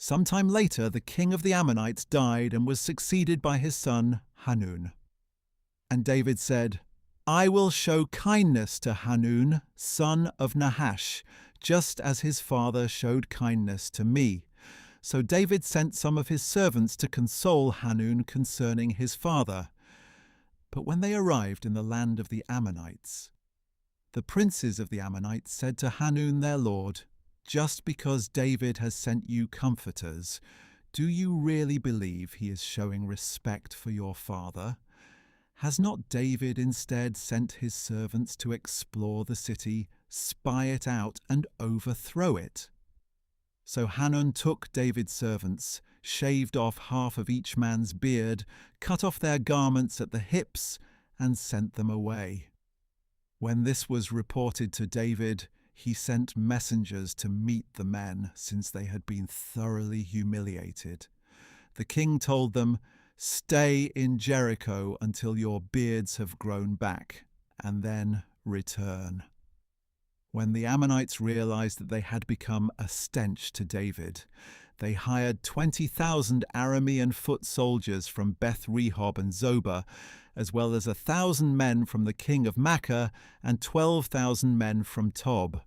Sometime later, the king of the Ammonites died and was succeeded by his son Hanun. And David said, "I will show kindness to Hanun, son of Nahash, just as his father showed kindness to me." So David sent some of his servants to console Hanun concerning his father. But when they arrived in the land of the Ammonites, the princes of the Ammonites said to Hanun their lord, "Just because David has sent you comforters, do you really believe he is showing respect for your father? Has not David instead sent his servants to explore the city, spy it out, and overthrow it?" So Hanun took David's servants, shaved off half of each man's beard, cut off their garments at the hips, and sent them away. When this was reported to David, he sent messengers to meet the men, since they had been thoroughly humiliated. The king told them, "Stay in Jericho until your beards have grown back, and then return." When the Ammonites realized that they had become a stench to David, they hired 20,000 Aramean foot soldiers from Beth Rehob and Zobah, as well as 1,000 men from the king of Makkah and 12,000 men from Tob.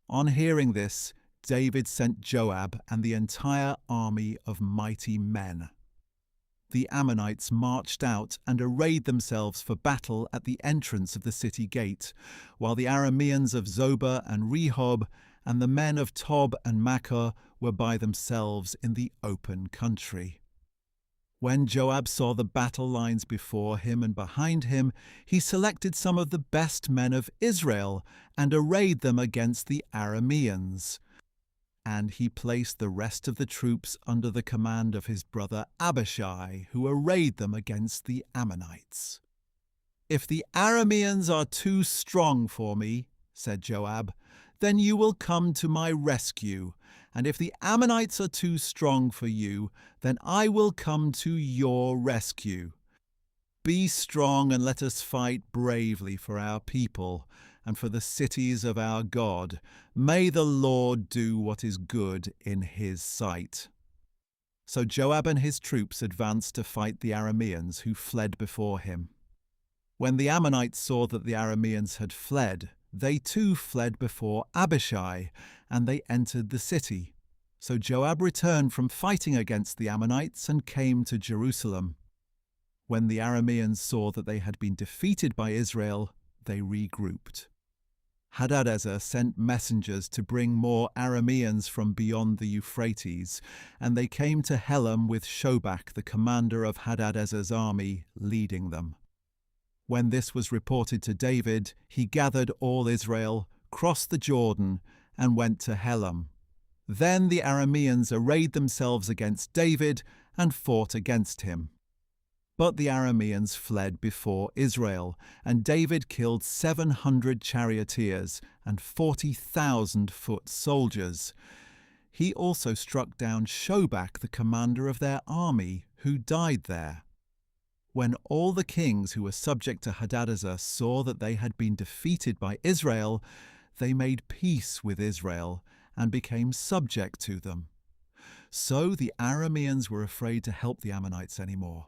On hearing this, David sent Joab and the entire army of mighty men. The Ammonites marched out and arrayed themselves for battle at the entrance of the city gate, while the Arameans of Zobah and Rehob and the men of Tob and Makkah were by themselves in the open country. When Joab saw the battle lines before him and behind him, he selected some of the best men of Israel and arrayed them against the Arameans. And he placed the rest of the troops under the command of his brother Abishai, who arrayed them against the Ammonites. "If the Arameans are too strong for me," said Joab, "then you will come to my rescue. And if the Ammonites are too strong for you, then I will come to your rescue. Be strong and let us fight bravely for our people and for the cities of our God. May the Lord do what is good in his sight." So Joab and his troops advanced to fight the Arameans, who fled before him. When the Ammonites saw that the Arameans had fled, they too fled before Abishai, and they entered the city. So Joab returned from fighting against the Ammonites and came to Jerusalem. When the Arameans saw that they had been defeated by Israel, they regrouped. Hadadezer sent messengers to bring more Arameans from beyond the Euphrates, and they came to Helam with Shobach, the commander of Hadadezer's army, leading them. When this was reported to David, he gathered all Israel, crossed the Jordan, and went to Helam. Then the Arameans arrayed themselves against David and fought against him. But the Arameans fled before Israel, and David killed 700 charioteers and 40,000 foot soldiers. He also struck down Shobach, the commander of their army, who died there. When all the kings who were subject to Hadadezer saw that they had been defeated by Israel, they made peace with Israel and became subject to them. So the Arameans were afraid to help the Ammonites anymore.